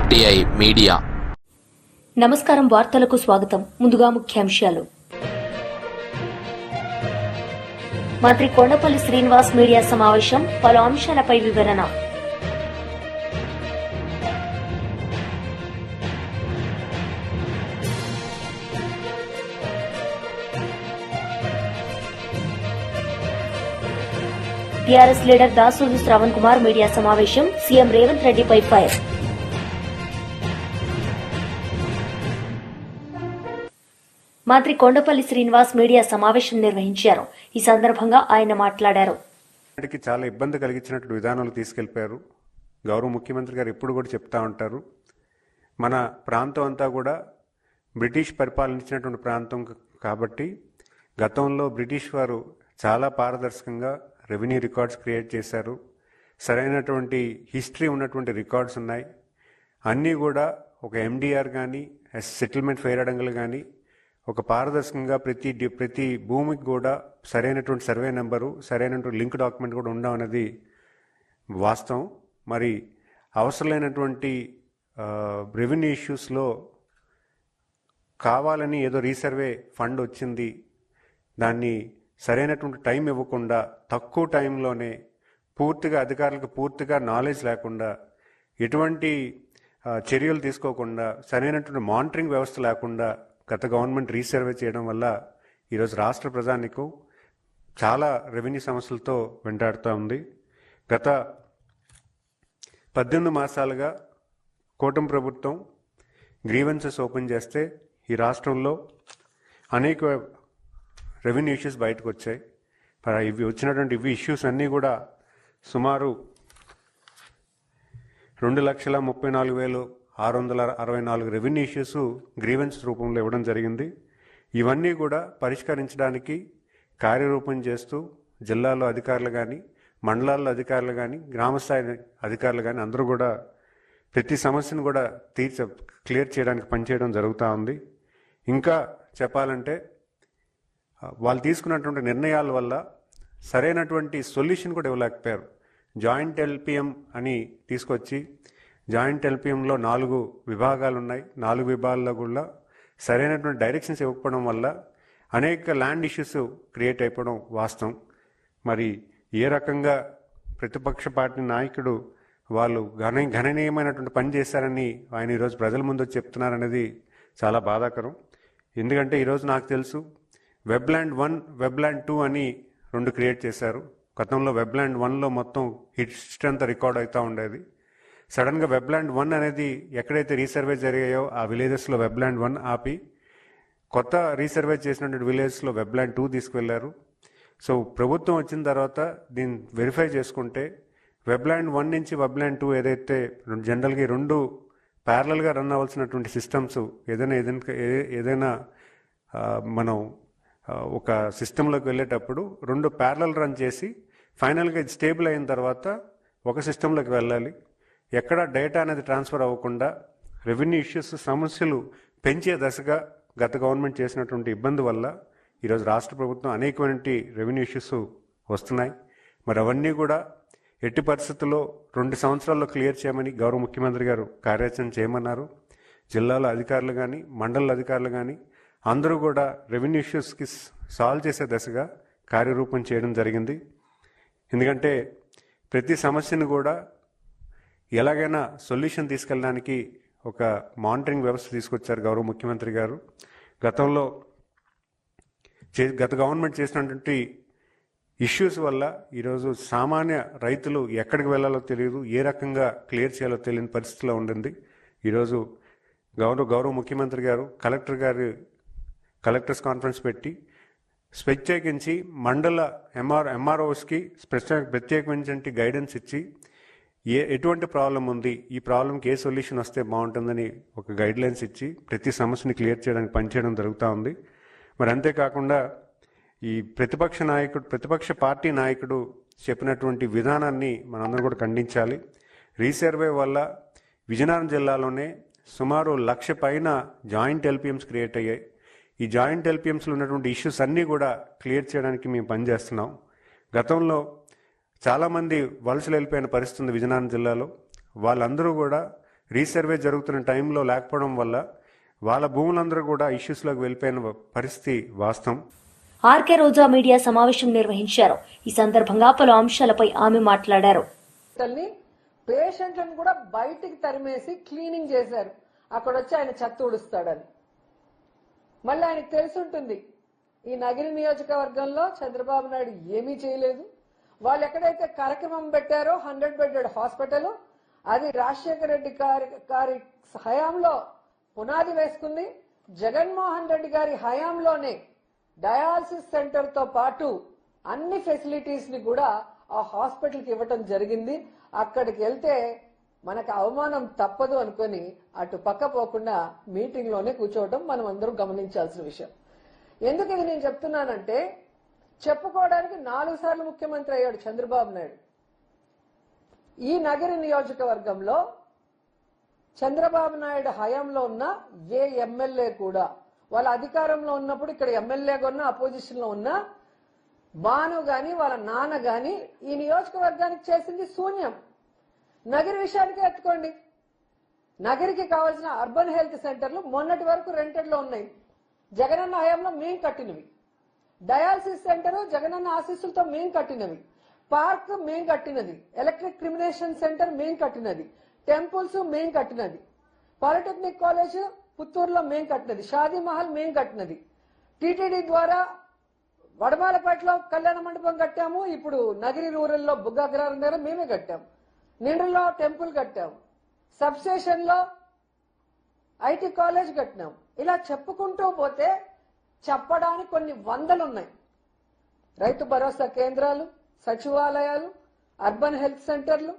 RTI media. నమస్కారం. వార్తలకు స్వాగతం. ముందుగా ముఖ్యాంశాలు. మంత్రి కొండపల్లి శ్రీనివాస్ మీడియా సమావేశం, పలు అంశాలపై వివరణ. TRS leader Dasoju Shravan Kumar media సమావేశం, సీఎం రేవంత్ రెడ్డిపై ఫైర్. మంత్రి కొండపల్లి శ్రీనివాస్ మీడియా సమావేశం నిర్వహించారు. ఈ సందర్భంగా ఆయన మాట్లాడారు. చాలా ఇబ్బంది కలిగించినట్టు విధానాలు తీసుకెళ్లిపోయారు. గౌరవ ముఖ్యమంత్రి గారు ఎప్పుడు కూడా చెప్తా ఉంటారు, మన ప్రాంతం అంతా కూడా బ్రిటిష్ పరిపాలించినటువంటి ప్రాంతం కాబట్టి గతంలో బ్రిటిష్ వారు చాలా పారదర్శకంగా రెవెన్యూ రికార్డ్స్ క్రియేట్ చేశారు. సరైనటువంటి హిస్టరీ ఉన్నటువంటి రికార్డ్స్ ఉన్నాయి. అన్నీ కూడా ఒక ఎండిఆర్ కానీ సెటిల్మెంట్ ఫెయిర్ అడంగులు కానీ ఒక పారదర్శకంగా ప్రతి భూమికి కూడా సరైనటువంటి సర్వే నెంబరు, సరైనటువంటి లింక్ డాక్యుమెంట్ కూడా ఉండడం అనేది వాస్తవం. మరి అవసరమైనటువంటి రెవెన్యూ ఇష్యూస్లో కావాలని ఏదో రీసర్వే ఫండ్ వచ్చింది, దాన్ని సరైనటువంటి టైం ఇవ్వకుండా తక్కువ టైంలోనే పూర్తిగా అధికారులకు పూర్తిగా నాలెడ్జ్ లేకుండా ఎటువంటి చర్యలు తీసుకోకుండా సరైనటువంటి మానిటరింగ్ వ్యవస్థ లేకుండా గత గవర్నమెంట్ రీసర్వే చేయడం వల్ల ఈరోజు రాష్ట్ర ప్రజానికం చాలా రెవెన్యూ సమస్యలతో వెంటాడుతూ ఉంది. గత 18 మాసాలుగా కూటమి ప్రభుత్వం గ్రీవెన్సెస్ ఓపెన్ చేస్తే ఈ రాష్ట్రంలో అనేక రెవెన్యూ ఇష్యూస్ బయటకు వచ్చాయి. ఇవి వచ్చినటువంటి ఇష్యూస్ అన్నీ కూడా సుమారు 2,34,664 రెవెన్యూ ఇష్యూస్ గ్రీవెన్స్ రూపంలో ఇవ్వడం జరిగింది. ఇవన్నీ కూడా పరిష్కరించడానికి కార్యరూపం చేస్తూ జిల్లాలో అధికారులు కానీ, మండలాల్లో అధికారులు కానీ, గ్రామస్థాయి అధికారులు కానీ అందరూ కూడా ప్రతి సమస్యను కూడా క్లియర్ చేయడానికి పనిచేయడం జరుగుతూ ఉంది. ఇంకా చెప్పాలంటే వాళ్ళు తీసుకున్నటువంటి నిర్ణయాల వల్ల సరైనటువంటి సొల్యూషన్ కూడా ఇవ్వలేకపోయారు. జాయింట్ ఎల్పిఎం అని తీసుకొచ్చి జాయింట్ ఎల్పిఎంలో 4 విభాగాలు ఉన్నాయి. 4 విభాగాల్లో కూడా సరైనటువంటి డైరెక్షన్స్ ఇవ్వకపోవడం వల్ల అనేక ల్యాండ్ ఇష్యూస్ క్రియేట్ అయిపోవడం వాస్తవం. మరి ఏ రకంగా ప్రతిపక్ష పార్టీ నాయకుడు వాళ్ళు గణనీయమైనటువంటి పని చేశారని ఆయన ఈరోజు ప్రజల ముందు చెప్తున్నారనేది చాలా బాధాకరం. ఎందుకంటే ఈరోజు నాకు తెలుసు వెబ్లాండ్ 1, వెబ్లాండ్ 2 అని 2 క్రియేట్ చేశారు. గతంలో వెబ్లాండ్ 1లో మొత్తం హిస్టరీ అంతా రికార్డ్ అవుతూ ఉండేది. సడన్గా వెబ్లాండ్ 1 అనేది ఎక్కడైతే రీసర్వే జరిగాయో ఆ విలేజెస్లో వెబ్లాండ్ 1 ఆపి కొత్త రీసర్వే చేసినటువంటి విలేజెస్లో వెబ్లాండ్ 2 తీసుకువెళ్లారు. సో ప్రభుత్వం వచ్చిన తర్వాత దీన్ని వెరిఫై చేసుకుంటే వెబ్లాండ్ 1 నుంచి వెబ్లాండ్ 2 ఏదైతే జనరల్గా 2 ప్యారలల్గా రన్ అవ్వాల్సినటువంటి సిస్టమ్స్ ఏదైనా మనం ఒక సిస్టంలోకి వెళ్ళేటప్పుడు 2 ప్యారలల్ రన్ చేసి ఫైనల్గా ఇది స్టేబుల్ అయిన తర్వాత ఒక సిస్టంలోకి వెళ్ళాలి. ఎక్కడ డేటా అనేది ట్రాన్స్ఫర్ అవ్వకుండా రెవెన్యూ ఇష్యూస్ సమస్యలు పెంచే దశగా గత గవర్నమెంట్ చేసినటువంటి ఇబ్బంది వల్ల ఈరోజు రాష్ట్ర ప్రభుత్వం అనేకమైన రెవెన్యూ ఇష్యూస్ వస్తున్నాయి. మరి అవన్నీ కూడా ఎట్టి పరిస్థితుల్లో 2 సంవత్సరాల్లో క్లియర్ చేయమని గౌరవ ముఖ్యమంత్రి గారు కార్యాచరణ చేయమన్నారు. జిల్లాల అధికారులు కానీ, మండల అధికారులు కానీ అందరూ కూడా రెవెన్యూ ఇష్యూస్కి సాల్వ్ చేసే దశగా కార్యరూపం చేయడం జరిగింది. ఎందుకంటే ప్రతి సమస్యను కూడా ఎలాగైనా సొల్యూషన్ తీసుకెళ్ళడానికి ఒక మానిటరింగ్ వ్యవస్థ తీసుకొచ్చారు గౌరవ ముఖ్యమంత్రి గారు. గత గవర్నమెంట్ చేసినటువంటి ఇష్యూస్ వల్ల ఈరోజు సామాన్య రైతులు ఎక్కడికి వెళ్ళాలో తెలియదు, ఏ రకంగా క్లియర్ చేయాలో తెలియని పరిస్థితిలో ఉండింది. ఈరోజు గౌరవ ముఖ్యమంత్రి గారు కలెక్టర్స్ కాన్ఫరెన్స్ పెట్టి ప్రత్యేకించి మండల ఎంఆర్ఓస్కి ప్రత్యేకించి గైడెన్స్ ఇచ్చి ఎటువంటి ప్రాబ్లం ఉంది, ఈ ప్రాబ్లంకి ఏ సొల్యూషన్ వస్తే బాగుంటుందని ఒక గైడ్లైన్స్ ఇచ్చి ప్రతి సమస్యని క్లియర్ చేయడానికి పనిచేయడం జరుగుతూ ఉంది. మరి అంతేకాకుండా ఈ ప్రతిపక్ష పార్టీ నాయకుడు చెప్పినటువంటి విధానాన్ని మనందరం కూడా ఖండించాలి. రీసర్వే వల్ల విజయనగరం జిల్లాలోనే సుమారు 1,00,000 పైన జాయింట్ ఎల్పిఎంస్ క్రియేట్ అయ్యాయి. ఈ జాయింట్ ఎల్పిఎంస్లో ఉన్నటువంటి ఇష్యూస్ అన్నీ కూడా క్లియర్ చేయడానికి మేము పనిచేస్తున్నాం. గతంలో చాలామంది వలసలు వెళ్ళిపోయిన పరిస్థితి ఉంది విజయనగరం జిల్లాలో. వాళ్ళందరూ కూడా రీసర్వే జరుగుతున్న టైంలో లేకపోవడం వల్ల వాళ్ళ భూములందరూ కూడా ఇష్యూస్లోకి వెళ్ళిపోయిన పరిస్థితి వాస్తవం. ఆర్కే రోజా మీడియా సమావేశం నిర్వహించారు. ఈ సందర్భంగా పలు అంశాలపై ఆమె మాట్లాడారు. పేషెంట్లను కూడా బయటికి తరిమేసి క్లీనింగ్ చేశారు. అక్కడ వచ్చి ఆయన చెత్త ఊడుస్తాడని. మళ్ళీ ఆయనకు తెలుసుంటుంది ఈ నగిరి నియోజకవర్గంలో చంద్రబాబు నాయుడు ఏమీ చేయలేదు. వాళ్ళు ఎక్కడైతే కార్యక్రమం పెట్టారో 100 బెడెడ్ హాస్పిటల్, అది రాజశేఖర రెడ్డి గారి హయాంలో పునాది వేసుకుంది. జగన్మోహన్ రెడ్డి గారి హయాంలోనే డయాలసిస్ సెంటర్ తో పాటు అన్ని ఫెసిలిటీస్ ని కూడా ఆ హాస్పిటల్ కి ఇవ్వటం జరిగింది. అక్కడికి వెళ్తే మనకు అవమానం తప్పదు అనుకుని అటు పక్క పోకుండా మీటింగ్ లోనే కూర్చోవటం మనం అందరూ గమనించాల్సిన విషయం. ఎందుకు ఇది నేను చెప్తున్నానంటే, చెప్పుకోవడానికి 4 సార్లు ముఖ్యమంత్రి అయ్యాడు చంద్రబాబు నాయుడు. ఈ నగరి నియోజకవర్గంలో చంద్రబాబు నాయుడు హయాంలో ఉన్న ఏ ఎమ్మెల్యే కూడా వాళ్ళ అధికారంలో ఉన్నప్పుడు ఇక్కడ ఎమ్మెల్యేగా ఉన్న అపోజిషన్ లో ఉన్న బాను గాని వాళ్ళ నాన్న గాని ఈ నియోజకవర్గానికి చేసింది శూన్యం. నగరి విషయానికి ఎత్తుకోండి. నగరికి కావాల్సిన అర్బన్ హెల్త్ సెంటర్లు మొన్నటి వరకు రెంటెడ్ లో ఉన్నాయి, జగనన్న హయాంలో మేం కట్టినవి. డయాలసిస్ సెంటర్ జగనన్న ఆశీస్సులతో మేం కట్టినవి. పార్క్ మేం కట్టినది. ఎలక్ట్రిక్ క్రిమినేషన్ సెంటర్ మేం కట్టినది. టెంపుల్స్ మేం కట్టినది. పాలిటెక్నిక్ కాలేజ్ పుత్తూరులో మేం కట్టినది. షాదీ మహల్ మేం కట్టినది. టీటీడీ ద్వారా వడమాలపేటలో కళ్యాణ మండపం కట్టాము. ఇప్పుడు నగిరి రూరల్ లో బుగ్గాగ్రహారం దగ్గర మేమే కట్టాము. నిండులో టెంపుల్ కట్టాము. సబ్ స్టేషన్ లో ఐటీ కాలేజ్ కట్టినాం. ఇలా చెప్పుకుంటూ పోతే చెప్పడానికి కొన్ని వందలున్నాయి. రైతు భరోసా కేంద్రాలు, సచివాలయాలు, అర్బన్ హెల్త్ సెంటర్లు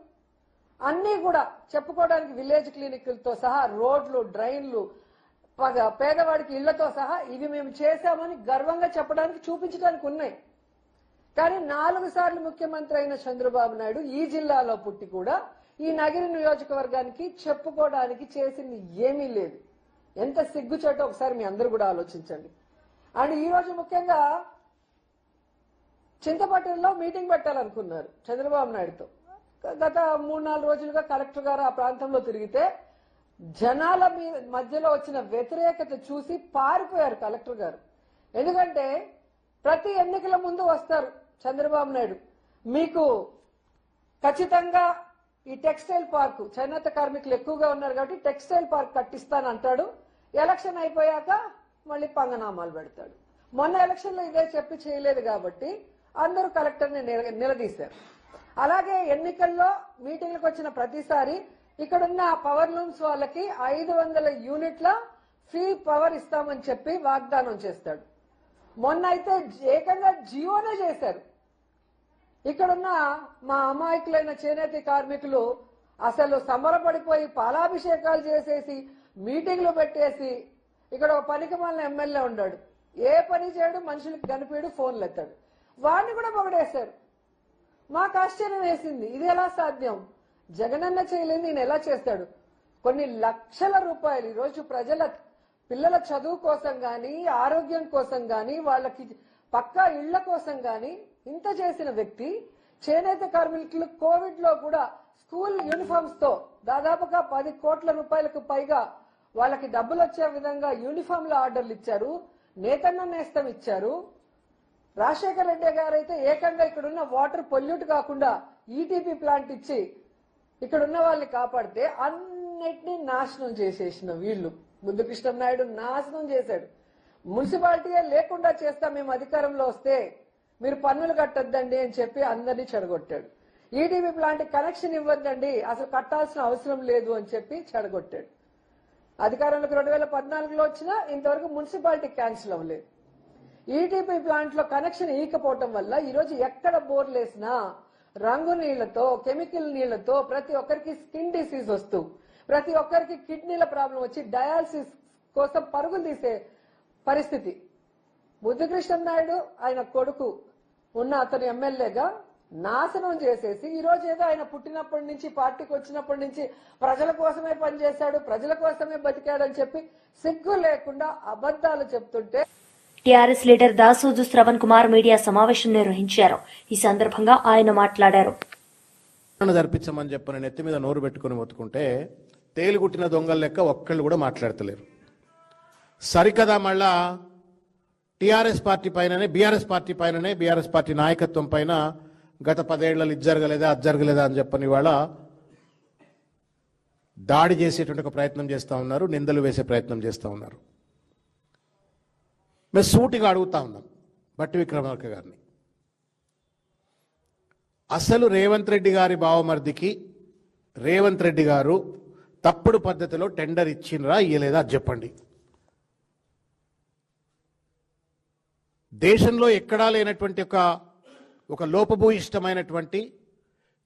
అన్నీ కూడా చెప్పుకోవడానికి, విలేజ్ క్లినిక్లతో సహా, రోడ్లు, డ్రైన్లు, పేదవాడికి ఇళ్లతో సహా ఇవి మేము చేశామని గర్వంగా చెప్పడానికి, చూపించడానికి ఉన్నాయి. కానీ 4 సార్లు ముఖ్యమంత్రి అయిన చంద్రబాబు నాయుడు ఈ జిల్లాలో పుట్టి కూడా ఈ నగిరి నియోజకవర్గానికి చెప్పుకోవడానికి చేసింది ఏమీ లేదు. ఎంత సిగ్గుచేటో ఒకసారి మీ అందరూ కూడా ఆలోచించండి. అండ్ ఈ రోజు ముఖ్యంగా చింతపట్టణంలో మీటింగ్ పెట్టాలనుకున్నారు చంద్రబాబు నాయుడుతో. గత 3-4 రోజులుగా కలెక్టర్ గారు ఆ ప్రాంతంలో తిరిగితే జనాల మధ్యలో వచ్చిన వ్యతిరేకత చూసి పారిపోయారు కలెక్టర్ గారు. ఎందుకంటే ప్రతి ఎన్నికల ముందు వస్తారు చంద్రబాబు నాయుడు, మీకు ఖచ్చితంగా ఈ టెక్స్టైల్ పార్క్, చేనేత కార్మికులు ఎక్కువగా ఉన్నారు కాబట్టి టెక్స్టైల్ పార్క్ కట్టిస్తానంటాడు. ఎలక్షన్ అయిపోయాక మళ్ళీ పంగనామాలు పెడతాడు. మొన్న ఎలక్షన్ లో ఇదే చెప్పి చేయలేదు కాబట్టి అందరూ కలెక్టర్ని నిలదీశారు. అలాగే ఎన్నికల్లో మీటింగ్లకు వచ్చిన ప్రతిసారి ఇక్కడున్న పవర్ లూమ్స్ వాళ్ళకి 500 యూనిట్ల ఫ్రీ పవర్ ఇస్తామని చెప్పి వాగ్దానం చేస్తాడు. మొన్న అయితే ఏకంగా జియోనే చేశారు. ఇక్కడున్న మా అమాయకులైన చేనేత కార్మికులు అసలు సంబరపడిపోయి పాలాభిషేకాలు చేసేసి మీటింగ్లు పెట్టేసి, ఇక్కడ ఒక పనికి మాలిన ఎమ్మెల్యే ఉన్నాడు, ఏ పని చేయడు, మనుషులకు కనిపించడు, ఫోన్లు ఎత్తాడు, వాడిని కూడా పొగడేశారు. మాకు ఆశ్చర్యం వేసింది, ఇది ఎలా సాధ్యం? జగనన్న చేయలేదు, నేను ఎలా చేస్తాడు? కొన్ని లక్షల రూపాయలు ఈరోజు పిల్లల చదువు కోసం గాని, ఆరోగ్యం కోసం గాని, వాళ్ళకి పక్కా ఇళ్ల కోసం గాని ఇంత చేసిన వ్యక్తి, చేనేత కార్మికులు కోవిడ్ లో కూడా స్కూల్ యూనిఫామ్స్ తో దాదాపుగా 10 కోట్ల రూపాయలకు పైగా వాళ్ళకి డబ్బులు వచ్చే విధంగా యూనిఫామ్ల ఆర్డర్లు ఇచ్చారు. నేతన్న నేస్తం ఇచ్చారు. రాజశేఖర రెడ్డి గారు అయితే ఏకంగా ఇక్కడున్న వాటర్ పొల్యూట్ కాకుండా ఈటీపీ ప్లాంట్ ఇచ్చి ఇక్కడున్న వాళ్ళని కాపాడితే అన్నిటినీ నాశనం చేసేసిన వీళ్ళు. ముద్దుకృష్ణ నాయుడు నాశనం చేశాడు. మున్సిపాలిటీయే లేకుండా చేస్తా మేము అధికారంలో వస్తే, మీరు పన్నులు కట్టొద్దండి అని చెప్పి అందరినీ చెడగొట్టాడు. ఈటీపీ ప్లాంట్ కనెక్షన్ ఇవ్వద్దండి, అసలు కట్టాల్సిన అవసరం లేదు అని చెప్పి చెడగొట్టాడు. అధికారంలోకి 2014లో వచ్చినా ఇంతవరకు మున్సిపాలిటీ క్యాన్సిల్ అవ్వలేదు. ఈటీపీ ప్లాంట్ లో కనెక్షన్ ఈకపోవటం వల్ల ఈరోజు ఎక్కడ బోర్లు వేసినా రంగు నీళ్లతో, కెమికల్ నీళ్లతో ప్రతి ఒక్కరికి స్కిన్ డిసీజ్ వస్తూ, ప్రతి ఒక్కరికి కిడ్నీల ప్రాబ్లం వచ్చి డయాలసిస్ కోసం పరుగులు తీసే పరిస్థితి. ముద్దుకృష్ణ నాయుడు ఆయన కొడుకు ఉన్న అతను ఎమ్మెల్యేగా నాశనం చేసేసి ఈరోజు ఏదో ఆయన పుట్టినప్పటి నుంచి, పార్టీకి వచ్చినప్పటి నుంచి ప్రజల కోసమే పనిచేశాడు, ప్రజల కోసమే బతికాడని చెప్పి సిగ్గు లేకుండా అబద్దాలు చెప్తుంటే TRS leader Dasoju Shravan Kumar media సమావేశం నిర్వహించారు. ఈ సందర్భంగా ఆయన మాట్లాడారు. జరిపించమని చెప్పని నెత్తి మీద నోరు పెట్టుకుని మొత్తుకుంటే తేలుగుట్టిన దొంగల లెక్క ఒక్కళ్ళు కూడా మాట్లాడతలేరు. సరికదా మళ్ళా టీఆర్ఎస్ పార్టీ పైననే, బీఆర్ఎస్ పార్టీ పైననే, బీఆర్ఎస్ పార్టీ నాయకత్వం పైన గత 10 ఏళ్లలో ఇది జరగలేదా అది జరగలేదా అని చెప్పని వాళ్ళ దాడి చేసేటువంటి ఒక ప్రయత్నం చేస్తూ ఉన్నారు, నిందలు వేసే ప్రయత్నం చేస్తూ ఉన్నారు. మేము సూటిగా అడుగుతా ఉన్నాం బట్టి విక్రమార్క గారిని, అసలు రేవంత్ రెడ్డి గారి బావమర్దికి రేవంత్ రెడ్డి గారు తప్పుడు పద్ధతిలో టెండర్ ఇచ్చినరా ఇయ్యలేదా అది చెప్పండి. దేశంలో ఎక్కడా లేనటువంటి ఒక లోపభూయిష్టమైనటువంటి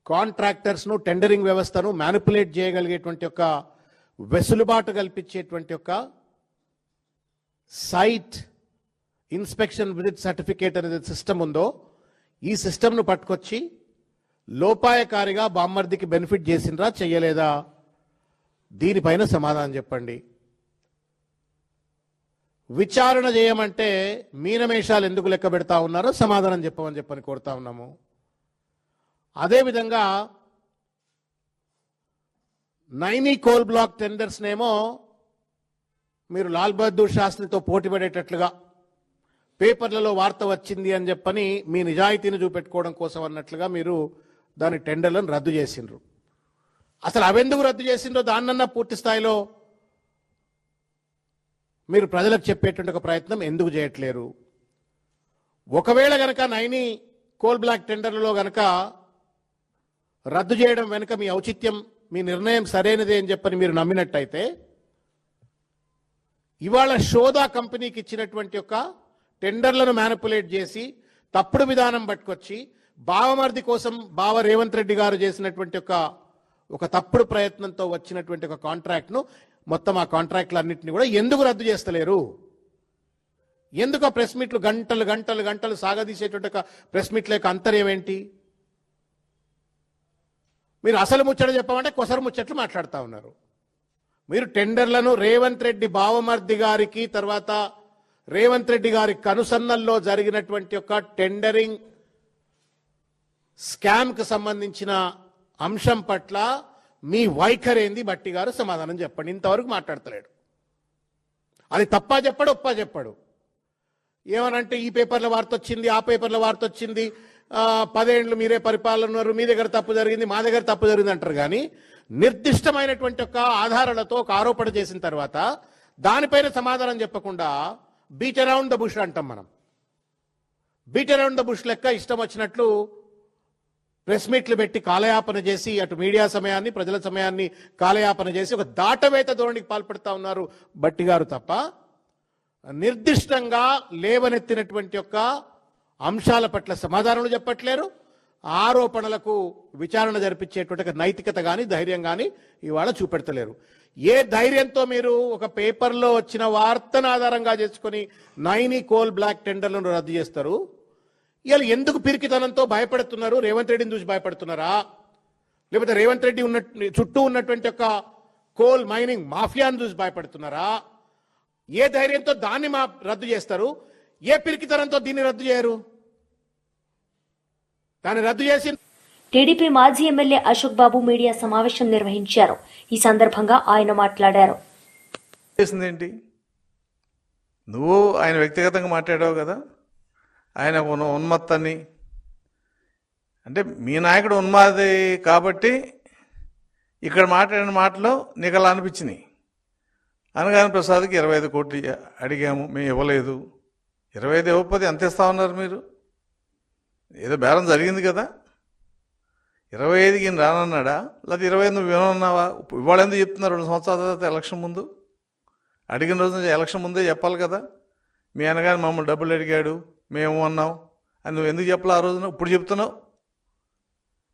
కాంట్రాక్టర్స్ను, టెండరింగ్ వ్యవస్థను మ్యానిపులేట్ చేయగలిగేటువంటి ఒక వెసులుబాటు కల్పించేటువంటి ఒక సైట్ ఇన్స్పెక్షన్ విత్ సర్టిఫికేట్ అనేది సిస్టమ్ ఉందో, ఈ సిస్టమ్ను పట్టుకొచ్చి లోపాయకారిగా బామ్మర్దికి బెనిఫిట్ చేసినరా చెయ్యలేదా, దీనిపైన సమాధానం చెప్పండి. విచారణ చేయమంటే మీనమేషాలు ఎందుకు లెక్క పెడతా ఉన్నారో సమాధానం చెప్పని కోరుతా ఉన్నాము. అదేవిధంగా నైనీ కోల్ బ్లాక్ టెండర్స్నేమో మీరు లాల్ బహదూర్ శాస్త్రితో పోటీపడేటట్లుగా పేపర్లలో వార్త వచ్చింది అని చెప్పని మీ నిజాయితీని చూపెట్టుకోవడం కోసం అన్నట్లుగా మీరు దాని టెండర్లను రద్దు చేసిండ్రు. అసలు అవెందుకు రద్దు చేసిండ్రో దాన్నన్నా పూర్తి స్థాయిలో మీరు ప్రజలకు చెప్పేటువంటి ఒక ప్రయత్నం ఎందుకు చేయట్లేరు? ఒకవేళ గనక నైనీ కోల్ బ్లాక్ టెండర్లలో గనక రద్దు చేయడం వెనుక మీ ఔచిత్యం, మీ నిర్ణయం సరైనదే అని చెప్పని మీరు నమ్మినట్టయితే, ఇవాళ షోదా కంపెనీకి ఇచ్చినటువంటి ఒక టెండర్లను మ్యానిపులేట్ చేసి తప్పుడు విధానం పట్టుకొచ్చి బావమర్ది కోసం బావ రేవంత్ రెడ్డి గారు చేసినటువంటి ఒక తప్పుడు ప్రయత్నంతో వచ్చినటువంటి ఒక కాంట్రాక్ట్ను, మొత్తం ఆ కాంట్రాక్టులన్నింటినీ కూడా ఎందుకు రద్దు చేస్తలేరు? ఎందుకు ఆ ప్రెస్ మీట్లు గంటలు గంటలు గంటలు సాగదీసేటువంటి ఒక ప్రెస్ మీట్ల యొక్క అంతర్యం ఏంటి? మీరు అసలు ముచ్చట చెప్పమంటే కొసరు ముచ్చట్లు మాట్లాడుతూ ఉన్నారు. మీరు టెండర్లను రేవంత్ రెడ్డి బావమర్ది గారికి, తర్వాత రేవంత్ రెడ్డి గారి కనుసన్నల్లో జరిగినటువంటి ఒక టెండరింగ్ స్కామ్కి సంబంధించిన అంశం పట్ల మీ వైఖరేంది బట్టి గారు సమాధానం చెప్పండి. ఇంతవరకు మాట్లాడతలేడు. అది తప్పా చెప్పాడు, ఒప్పా చెప్పాడు. ఏమనంటే ఈ పేపర్ల వార్త వచ్చింది, ఆ పేపర్ల వార్త వచ్చింది, 10 ఏళ్ళు మీరే పరిపాలన ఉన్నారు, మీ దగ్గర తప్పు జరిగింది, మా దగ్గర తప్పు జరిగింది అంటారు. కానీ నిర్దిష్టమైనటువంటి ఒక ఆధారాలతో ఒక ఆరోపణ చేసిన తర్వాత దానిపైన సమాధానం చెప్పకుండా బీట్ అరౌండ్ ద బుష్ అంటాం మనం. బీట్ అరౌండ్ ద బుష్ లెక్క ఇష్టం వచ్చినట్లు ప్రెస్ మీట్లు పెట్టి కాలయాపన చేసి, అటు మీడియా సమయాన్ని, ప్రజల సమయాన్ని కాలయాపన చేసి ఒక దాటవేత ధోరణికి పాల్పడుతూ ఉన్నారు బట్టి గారు తప్ప, నిర్దిష్టంగా లేవనెత్తినటువంటి యొక్క అంశాల పట్ల సమాధానాలు చెప్పట్లేరు. ఆరోపణలకు విచారణ జరిపించేటువంటి నైతికత కానీ ధైర్యం కానీ ఇవాళ చూపెడతలేరు. ఏ ధైర్యంతో మీరు ఒక పేపర్లో వచ్చిన వార్తను ఆధారంగా చేసుకొని నైనీ కోల్ బ్లాక్ టెండర్లను రద్దు చేస్తారు? ఇవాళ ఎందుకు పిరికితనంతో భయపడుతున్నారు? రేవంత్ రెడ్డిని చూసి భయపడుతున్నారా? లేకపోతే రేవంత్ రెడ్డి చుట్టూ ఉన్నటువంటి ఒక కోల్ మైనింగ్ మాఫియాను చూసి భయపడుతున్నారా? ఏ ధైర్యంతో దాన్ని రద్దు చేస్తారు? ఏ పిరికితనంతో దీన్ని రద్దు చేయరు? దాన్ని రద్దు చేసి టీడీపీ మాజీ ఎమ్మెల్యే అశోక్ బాబు మీడియా సమావేశం నిర్వహించారు. ఈ సందర్భంగా ఆయన మాట్లాడారు. చేసిందేంటి? నువ్వు ఆయన వ్యక్తిగతంగా మాట్లాడావు కదా, ఆయన ఉన్మత్తని, అంటే మీ నాయకుడు ఉన్మాది కాబట్టి ఇక్కడ మాట్లాడిన మాటలు నీకు అలా అనిపించినాయి. అనగానే ప్రసాద్కి 25 కోట్లు అడిగాము, మేము ఇవ్వలేదు. 25 ఇవ్వకపోతే ఎంత ఇస్తా ఉన్నారు మీరు? ఏదో బేరం జరిగింది కదా. 25కి ఈయన రానన్నాడా, లేదా 25 నువ్వు వినన్నావా? ఇవాళ ఎందుకు చెప్తున్నారు? 2 సంవత్సరాల తర్వాత ఎలక్షన్ ముందు, అడిగిన రోజు ఎలక్షన్ ముందే చెప్పాలి కదా. మీ అనగానే మమ్మల్ని డబ్బులు అడిగాడు, మేము అన్నాం అని నువ్వు ఎందుకు చెప్పాలి ఆ రోజున? ఇప్పుడు చెప్తున్నావు.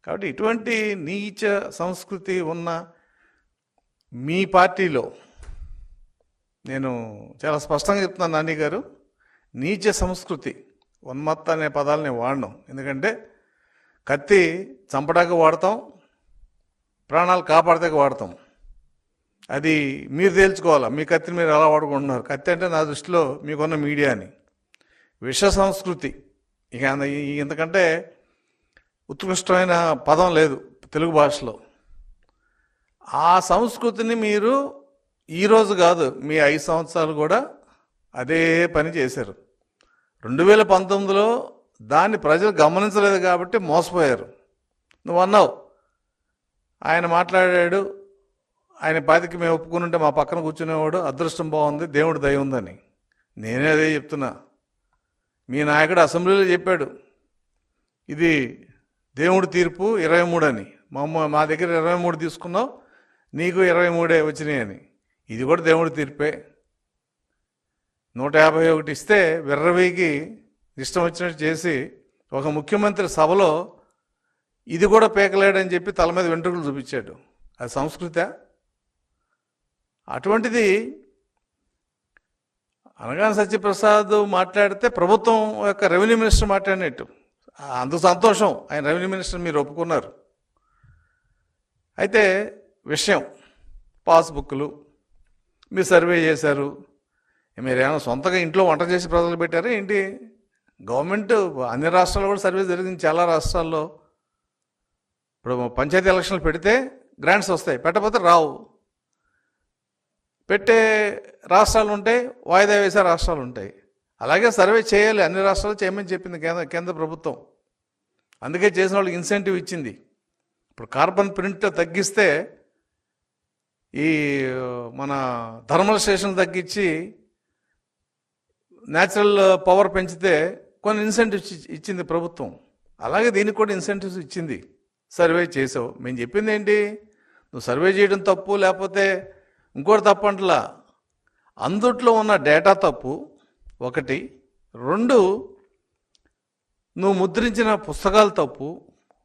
కాబట్టి ఇటువంటి నీచ సంస్కృతి ఉన్న మీ పార్టీలో నేను చాలా స్పష్టంగా చెప్తున్నాను నాని గారు, నీచ సంస్కృతి, ఉన్మత్త అనే పదాలు నేను వాడను. ఎందుకంటే కత్తి చంపడానికి వాడతాం, ప్రాణాలు కాపాడతానికి వాడతాం. అది మీరు తేల్చుకోవాలా, మీ కత్తిని మీరు ఎలా వాడుకుంటున్నారు. కత్తి అంటే నా దృష్టిలో మీకున్న మీడియా అని. విష సంస్కృతి, ఇక ఇంతకంటే ఉత్కృష్టమైన పదం లేదు తెలుగు భాషలో. ఆ సంస్కృతిని మీరు ఈరోజు కాదు, మీ 5 సంవత్సరాలు కూడా అదే పని చేశారు. 2019లో దాన్ని ప్రజలు గమనించలేదు కాబట్టి మోసపోయారు. నువ్వు అన్నావు, ఆయన మాట్లాడాడు, ఆయన బాధ్యతకి మేము ఒప్పుకుని మా పక్కన కూర్చునేవాడు, అదృష్టం బాగుంది, దేవుడు దయ ఉందని. నేనే అదే చెప్తున్నా. మీ నాయకుడు అసెంబ్లీలో చెప్పాడు, ఇది దేవుడి తీర్పు 23 అని. మా దగ్గర 23 తీసుకున్నావు, నీకు 23 వచ్చినాయి అని. ఇది కూడా దేవుడి తీర్పే. 151 ఇస్తే విర్రవీకి ఇష్టం వచ్చినట్టు చేసి ఒక ముఖ్యమంత్రి సభలో ఇది కూడా పేకలేడని చెప్పి తల మీద వెంట్రుకలు చూపించాడు. అది సంస్కృత? అటువంటిది అనగానే సత్యప్రసాద్ మాట్లాడితే ప్రభుత్వం యొక్క రెవెన్యూ మినిస్టర్ మాట్లాడినట్టు. అందుకు సంతోషం, ఆయన రెవెన్యూ మినిస్టర్ మీరు ఒప్పుకున్నారు. అయితే విషయం పాస్బుక్లు మీరు సర్వే చేశారు. మీరేమైనా సొంతగా ఇంట్లో వంట చేసి ప్రజలు పెట్టారా ఏంటి? గవర్నమెంట్ అన్ని రాష్ట్రాల్లో కూడా సర్వే జరిగింది. చాలా రాష్ట్రాల్లో ఇప్పుడు పంచాయతీ ఎలక్షన్లు పెడితే గ్రాంట్స్ వస్తాయి, పెట్టకపోతే రావు. పెట్టే రాష్ట్రాలు ఉంటాయి, వాయిదా వేసే రాష్ట్రాలు ఉంటాయి. అలాగే సర్వే చేయాలి, అన్ని రాష్ట్రాలు చేయమని చెప్పింది కేంద్ర ప్రభుత్వం. అందుకే చేసిన వాళ్ళకి ఇన్సెంటివ్ ఇచ్చింది. ఇప్పుడు కార్బన్ ప్రింట్ తగ్గిస్తే ఈ మన థర్మల్ స్టేషన్ తగ్గించి న్యాచురల్ పవర్ పెంచితే కొన్ని ఇన్సెంటివ్స్ ఇచ్చింది ప్రభుత్వం. అలాగే దీనికి కూడా ఇన్సెంటివ్స్ ఇచ్చింది. సర్వే చేసావు. మేము చెప్పింది ఏంటి? నువ్వు సర్వే చేయడం తప్పు, లేకపోతే ఇంకోటి తప్పు అంటలా. అందుట్లో ఉన్న డేటా తప్పు ఒకటి. 2, నువ్వు ముద్రించిన పుస్తకాలు తప్పు.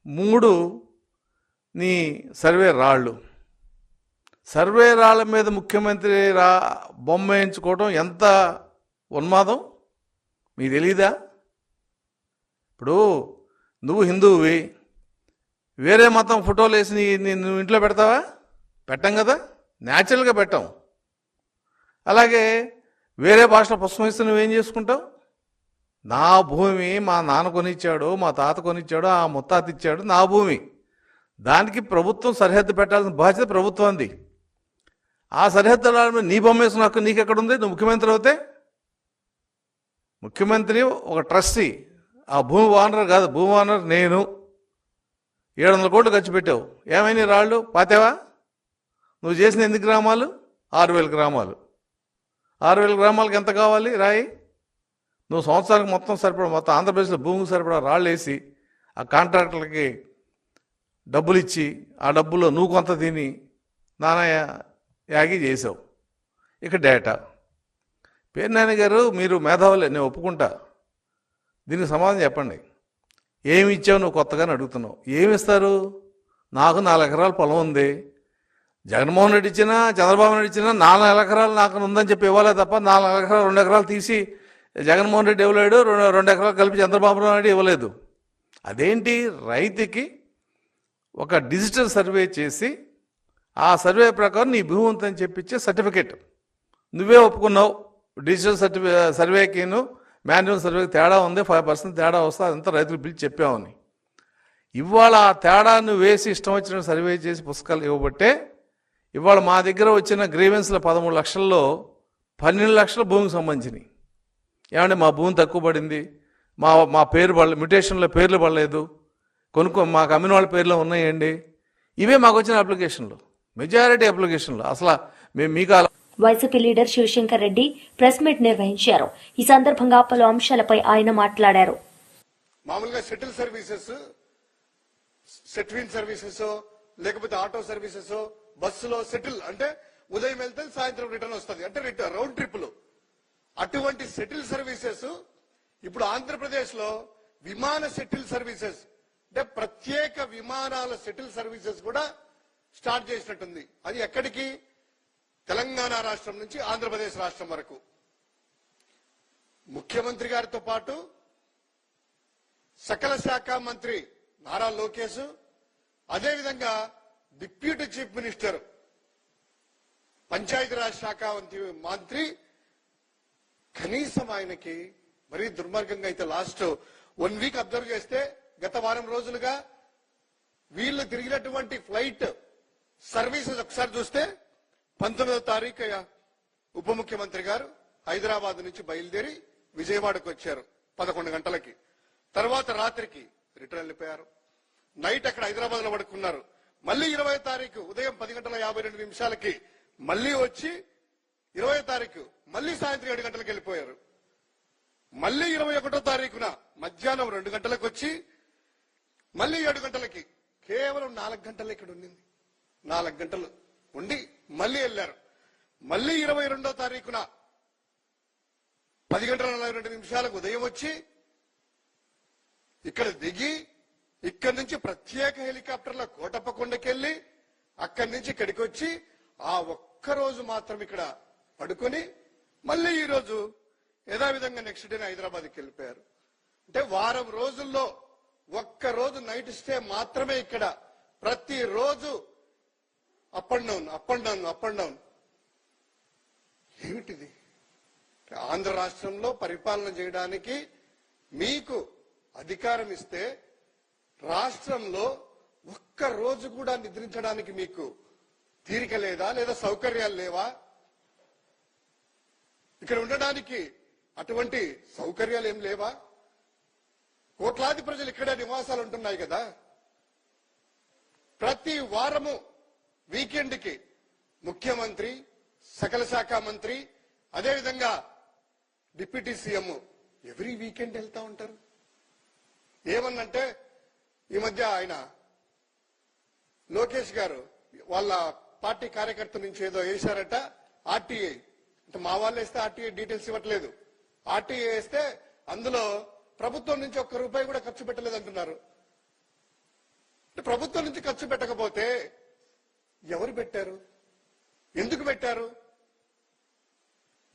3, నీ సర్వే రాళ్ళు. సర్వే రాళ్ళ మీద ముఖ్యమంత్రి బొమ్మ వేయించుకోవడం ఎంత ఉన్మాదం మీకు తెలీదా? ఇప్పుడు నువ్వు హిందువువి, వేరే మతం ఫోటోలు వేసి నువ్వు ఇంట్లో పెడతావా? పెట్టం కదా, న్యాచురల్గా పెట్టాం. అలాగే వేరే భాషలో పుస్తకం ఇస్తే నువ్వేం చేసుకుంటావు? నా భూమి మా నాన్న కొనిచ్చాడు, మా తాత కొనిచ్చాడు, ఆ ముత్తాత ఇచ్చాడు, నా భూమి. దానికి ప్రభుత్వం సరిహద్దు పెట్టాల్సిన బాధ్యత ప్రభుత్వంది. ఆ సరిహద్దు నీ బొమ్మ వేసిన హక్కు నీకెక్కడుంది? నువ్వు ముఖ్యమంత్రి అవుతే ముఖ్యమంత్రి ఒక ట్రస్టీ, ఆ భూమి ఓనర్ కాదు. భూమి ఓనర్ నేను. 700 కోట్లు ఖర్చు పెట్టావు, ఏమైనా రాళ్ళు పాతేవా? నువ్వు చేసిన ఎన్ని గ్రామాలు? 6000 గ్రామాలు. 6000 గ్రామాలకు ఎంత కావాలి రాయి? నువ్వు సంవత్సరానికి మొత్తం ఆంధ్రప్రదేశ్లో భూమికి సరిపడా రాళ్ళు వేసి ఆ కాంట్రాక్టర్లకి డబ్బులు ఇచ్చి ఆ డబ్బులో నువ్వు కొంత తిని నానా యాగి చేసావు. ఇక డేటా. పేర్నాని గారు, మీరు మేధావులే, నేను ఒప్పుకుంటా. దీనికి సమాధానం చెప్పండి. ఏమి ఇచ్చావు నువ్వు కొత్తగానే అడుగుతున్నావు? ఏమి ఇస్తారు? నాకు 4 ఎకరాల పొలం ఉంది. జగన్మోహన్ రెడ్డి ఇచ్చినా చంద్రబాబు నాయుడు ఇచ్చినా 4 ఎకరాలు నాకు ఉందని చెప్పి ఇవ్వాలే తప్ప 4 ఎకరాలు 2 ఎకరాలు తీసి జగన్మోహన్ రెడ్డి ఇవ్వలేడు, 2 ఎకరాలు కలిపి చంద్రబాబు నాయుడు ఇవ్వలేదు. అదేంటి? రైతుకి ఒక డిజిటల్ సర్వే చేసి ఆ సర్వే ప్రకారం నీ భూమి ఉందని చెప్పించే సర్టిఫికేట్ నువ్వే ఒప్పుకున్నావు. డిజిటల్ సర్వేకిను మాన్యువల్ సర్వేకి తేడా ఉంది, 5% తేడా వస్తే అదంతా రైతులు పిలిచి చెప్పామని. ఇవాళ ఆ తేడాను వేసి ఇష్టం వచ్చిన సర్వే చేసి పుస్తకాలు ఇవ్వబట్టే ఇవాళ మా దగ్గర వచ్చిన గ్రీవెన్స్ల 13 లక్షల్లో 12 లక్షల భూమికి సంబంధించినవి. ఏమంటే మా భూమి తక్కువ పడింది, మా పేరు మ్యుటేషన్లో పేర్లు పడలేదు, మాకు అమ్మిన వాళ్ళ పేర్లో ఉన్నాయండి. ఇవే మాకు వచ్చిన అప్లికేషన్లు, మెజారిటీ అప్లికేషన్లు. అసలు మేము మీకు YCP leader Shivashankar Reddy press meet నిర్వహించారు. ఈ సందర్భంగా పలు అంశాలపై ఆయన మాట్లాడారు. మామూలుగా సెటిల్ సర్వీసెస్, సెట్విన్ సర్వీసెస్, లేకపోతే ఆటో సర్వీసెస్, బస్సులో సెటిల్ అంటే ఉదయం వెళ్తే సాయంత్రం రిటర్న్ వస్తుంది, అంటే రౌండ్ ట్రిప్లు. అటువంటి సెటిల్ సర్వీసెస్ ఇప్పుడు ఆంధ్రప్రదేశ్ లో విమాన సెటిల్ సర్వీసెస్, అంటే ప్రత్యేక విమానాల సెటిల్ సర్వీసెస్ కూడా స్టార్ట్ చేసినట్టుంది. అది ఎక్కడికి? తెలంగాణ రాష్ట్రం నుంచి ఆంధ్రప్రదేశ్ రాష్ట్రం వరకు. ముఖ్యమంత్రి గారితో పాటు సకల శాఖ మంత్రి నారా లోకేష్, అదేవిధంగా డిప్యూటీ చీఫ్ మినిస్టర్ పంచాయతీరాజ్ శాఖ మంత్రి, కనీసం ఆయనకి మరీ దుర్మార్గంగా అయితే లాస్ట్ 1 వీక్ అబ్జర్వ్ చేస్తే గత వారం రోజులుగా వీళ్ళు తిరిగినటువంటి ఫ్లైట్ సర్వీసెస్ ఒకసారి చూస్తే 19వ తారీఖు ఉప ముఖ్యమంత్రి గారు హైదరాబాద్ నుంచి బయలుదేరి విజయవాడకు వచ్చారు 11 గంటలకి. తర్వాత రాత్రికి రిటర్న్ వెళ్ళిపోయారు. నైట్ అక్కడ హైదరాబాద్ లో పడుకున్నారు. మళ్ళీ 20వ తారీఖు ఉదయం 10:52 మళ్ళీ వచ్చి 20వ తారీఖు మళ్ళీ సాయంత్రం 7 గంటలకు వెళ్ళిపోయారు. మళ్ళీ 21వ తారీఖున మధ్యాహ్నం 2 గంటలకు వచ్చి మళ్ళీ 7 గంటలకి, కేవలం 4 గంటలు ఇక్కడ ఉండింది. 4 గంటలు ఉండి మళ్ళీ వెళ్ళారు. మళ్ళీ 22వ తారీఖున 10:42 ఉదయం వచ్చి ఇక్కడ దిగి ఇక్కడి నుంచి ప్రత్యేక హెలికాప్టర్ల కోటప్పకొండకెళ్లి అక్కడి నుంచి ఇక్కడికి వచ్చి ఆ ఒక్కరోజు మాత్రం ఇక్కడ పడుకొని మళ్ళీ ఈ రోజు యథావిధంగా నెక్స్ట్ డే హైదరాబాద్కి వెళ్ళిపోయారు. అంటే వారం రోజుల్లో ఒక్కరోజు నైట్ స్టే మాత్రమే ఇక్కడ. ప్రతిరోజు up and down, up and down, up and down. ఏమిటిది? ఆంధ్ర రాష్ట్రంలో పరిపాలన చేయడానికి మీకు అధికారం ఇస్తే రాష్ట్రంలో ఒక్క రోజు కూడా నిద్రించడానికి మీకు తీరిక లేదా? లేదా సౌకర్యాలు లేవా? ఇక్కడ ఉండడానికి అటువంటి సౌకర్యాలు ఏం లేవా? కోట్లాది ప్రజలు ఇక్కడే నివాసాలు ఉంటున్నాయి కదా. ప్రతి వారము వీకెండ్ కి ముఖ్యమంత్రి, సకల శాఖ మంత్రి, అదేవిధంగా డిప్యూటీ సీఎం ఎవ్రీ వీకెండ్ వెళ్తా ఉంటారు. ఏమన్నంటే ఈ మధ్య ఆయన లోకేష్ గారు వాళ్ళ పార్టీ కార్యకర్త నుంచి ఏదో వేశారట. ఆర్టీఐ అంటే మా వాళ్ళు వేస్తే ఆర్టీఐ డీటెయిల్స్ ఇవ్వట్లేదు. ఆర్టీఐ వేస్తే అందులో ప్రభుత్వం నుంచి ₹1 కూడా ఖర్చు పెట్టలేదు అంటున్నారు. ప్రభుత్వం నుంచి ఖర్చు పెట్టకపోతే ఎవరు పెట్టారు? ఎందుకు పెట్టారు?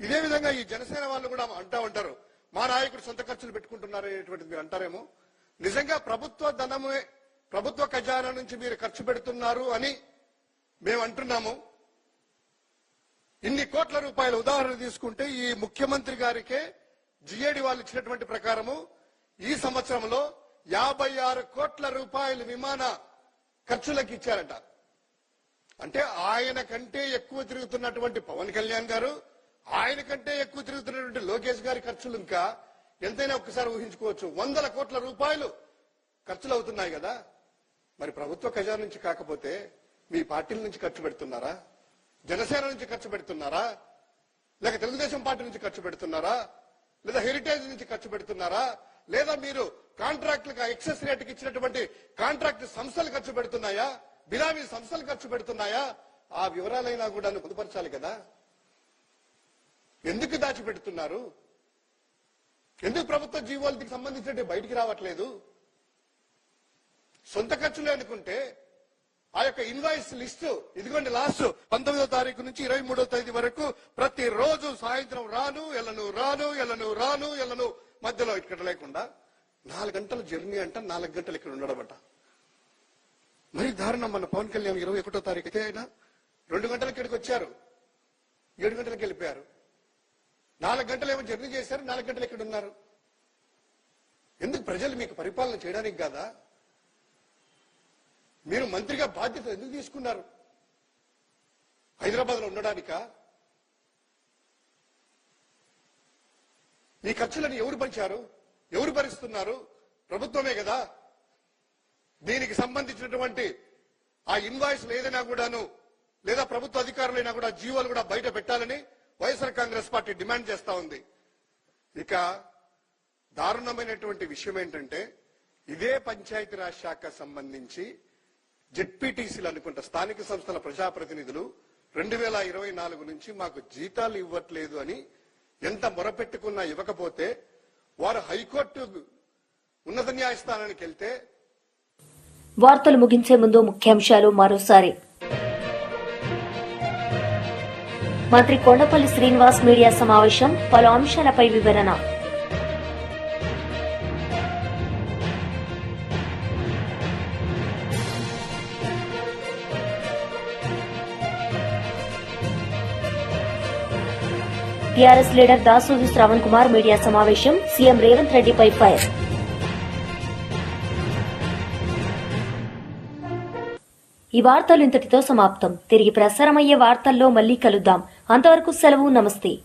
ఇదే విధంగా ఈ జనసేన వాళ్ళు కూడా అంటా ఉంటారు, మా నాయకుడు సొంత ఖర్చులు పెట్టుకుంటున్నారు అనేటువంటిది మీరు అంటారేమో. నిజంగా ప్రభుత్వ ధనమే, ప్రభుత్వ ఖజానా నుంచి మీరు ఖర్చు పెడుతున్నారు అని మేము అంటున్నాము. ఇన్ని కోట్ల రూపాయల ఉదాహరణ తీసుకుంటే ఈ ముఖ్యమంత్రి గారికే జిఏడి వాళ్ళు ఇచ్చినటువంటి ప్రకారము ఈ సంవత్సరంలో 56 కోట్ల రూపాయలు విమాన ఖర్చులకు ఇచ్చారట. అంటే ఆయన కంటే ఎక్కువ తిరుగుతున్నటువంటి పవన్ కళ్యాణ్ గారు, ఆయన కంటే ఎక్కువ తిరుగుతున్నటువంటి లోకేష్ గారి ఖర్చులు ఇంకా ఎంతైనా ఒక్కసారి ఊహించుకోవచ్చు. 100 కోట్ల రూపాయలు ఖర్చులు అవుతున్నాయి కదా. మరి ప్రభుత్వ ఖజానా నుంచి కాకపోతే మీ పార్టీల నుంచి ఖర్చు పెడుతున్నారా? జనసేన నుంచి ఖర్చు పెడుతున్నారా? లేక తెలుగుదేశం పార్టీ నుంచి ఖర్చు పెడుతున్నారా? లేదా హెరిటేజ్ నుంచి ఖర్చు పెడుతున్నారా? లేదా మీరు కాంట్రాక్టులకు ఎక్సెస్ రేటుకి ఇచ్చినటువంటి కాంట్రాక్ట్ సంస్థలు ఖర్చు పెడుతున్నాయా? బినామీ సంస్థలు ఖర్చు పెడుతున్నాయా? ఆ వివరాలైనా కూడా పొందుపరచాలి కదా. ఎందుకు దాచిపెడుతున్నారు? ఎందుకు ప్రభుత్వ జీవోలకు సంబంధించిన బయటికి రావట్లేదు? సొంత ఖర్చులే అనుకుంటే ఆ యొక్క ఇన్వాయిస్ లిస్టు ఇదిగోండి. లాస్ట్ 19వ తారీఖు నుంచి 23వ తేదీ వరకు ప్రతిరోజు సాయంత్రం రాను మధ్యలో ఇక్కడ లేకుండా 4 గంటల జర్నీ అంట, 4 గంటలు ఇక్కడ ఉండడం. మరి దారుణం. మన పవన్ కళ్యాణ్ 21వ తారీఖు అయితే ఆయన 2 గంటల ఇక్కడికి వచ్చారు, 7 గంటలకు వెళ్ళిపోయారు. 4 గంటలు ఏమో జర్నీ చేశారు, 4 గంటలు ఇక్కడ ఉన్నారు. ఎందుకు? ప్రజలు మీకు పరిపాలన చేయడానికి కాదా? మీరు మంత్రిగా బాధ్యత ఎందుకు తీసుకున్నారు? హైదరాబాద్ లో ఉండడానికా? ఈ ఖర్చులను ఎవరు పంచారు? ఎవరు భరిస్తున్నారు? ప్రభుత్వమే కదా. దీనికి సంబంధించినటువంటి ఆ ఇన్వాయిస్లు ఏదైనా కూడాను, లేదా ప్రభుత్వ అధికారులైనా కూడా జీవోలు కూడా బయట పెట్టాలని వైఎస్ఆర్ కాంగ్రెస్ పార్టీ డిమాండ్ చేస్తా ఉంది. ఇక దారుణమైనటువంటి విషయం ఏంటంటే, ఇదే పంచాయతీరాజ్ శాఖ సంబంధించి జెడ్పీటీసీలు అనుకుంటా స్థానిక సంస్థల ప్రజాప్రతినిధులు 2024 నుంచి మాకు జీతాలు ఇవ్వట్లేదు అని ఎంత మొరపెట్టుకున్నా ఇవ్వకపోతే వారు హైకోర్టు ఉన్నత న్యాయస్థానానికి వెళ్తే. వార్తలు ముగించే ముందు ముఖ్యాంశాలు మరోసారి. మంత్రి కొండపల్లి శ్రీనివాస్ మీడియా సమావేశం, పలు అంశాలపై వివరణ. TRS leader Dasoju Shravan Kumar media సమావేశం, సీఎం రేవంత్ రెడ్డిపై ఫైర్. ఈ వార్తలు ఇంతటితో సమాప్తం. తిరిగి ప్రసారమయ్యే వార్తల్లో మళ్ళీ కలుద్దాం. అంతవరకు సెలవు. నమస్తే.